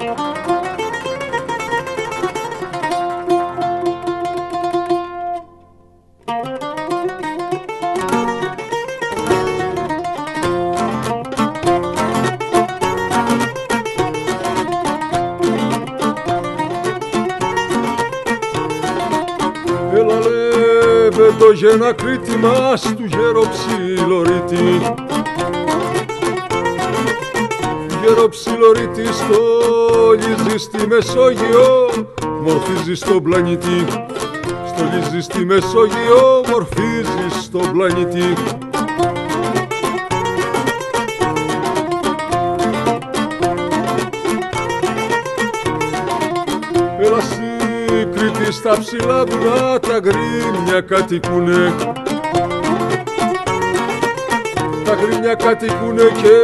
Έλα λέβε το γεννακρίτη μας του γεροψιλορίτη. Γεροψιλορίτη στολίζει στη Μεσόγειο, μορφίζει στον πλανήτη. Στολίζει στη Μεσόγειο, μορφίζει στον πλανήτη. Έλα στη Κρήτη στα ψηλά βουνά τα γκρίμια κατοικούνε. Τα γκρίμια κατοικούνε και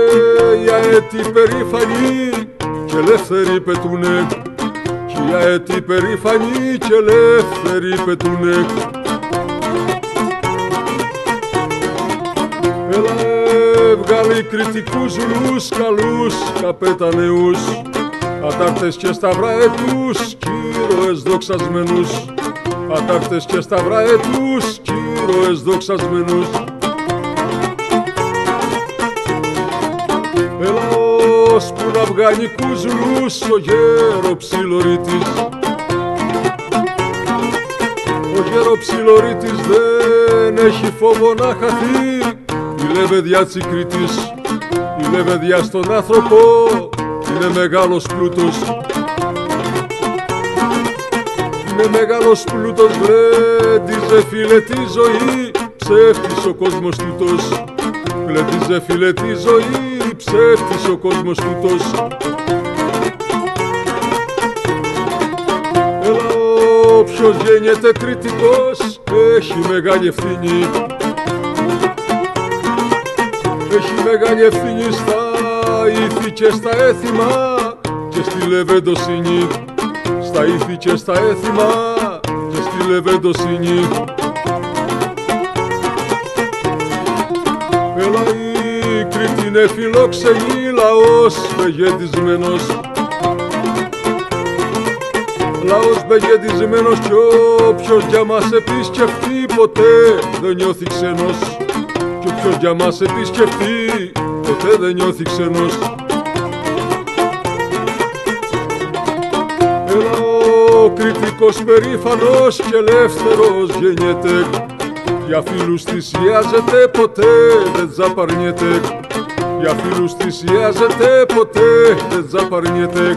οι αέτοι περήφανοι και ελεύθεροι πετούνε. Και οι αέτοι περήφανοι και ελεύθεροι πετούνε. Έλα βγάλει κριτικούς ζουλούς καλούς καπεταναίους, ατάρτες και σταυραέτους κύρωες δοξασμένους. Ατάρτες και σταυραέτους κύρωες δοξασμένους. Έλα ώσπου να αυγανικούς ζουλούς ο γεροψιλορίτης. Ο γεροψιλορίτης δεν έχει φόβο να χαθεί. Η λεβεδιά της Κρήτης, η λεβεδιά στον άνθρωπο είναι μεγάλος πλούτος. Είναι μεγάλος πλούτος, γλέντιζε φίλε τη ζωή, ψεύτης ο κόσμος τούτος. Γλέντιζε φίλε τη ζωή, ψεύτης ο κόσμος τούτος. Έλα όποιος γεννιέται κριτικός έχει μεγάλη ευθύνη. Έχει μεγάλη ευθύνη στα ήθη και στα έθιμα και στη λεβεντοσύνη. Στα ήθη και στα έθιμα και στη λεβεντοσύνη. Έλα η Κρήτη είναι φιλόξενη, λαός μεγεντισμένος. Λαός μεγεντισμένος κι όποιος για μας επισκεφτεί ποτέ δεν νιώθει ξένος. Κι όποιος για μας επισκεφτεί ποτέ δεν νιώθει ξένος. Έλα ο κριτικός περήφανος και ελεύθερος γεννιέται. Για φίλους θυσιάζεται ποτέ δεν τζαπαρνιέται. Για φίλους θυσιάζεται ποτέ δεν τζαπαρνιέται.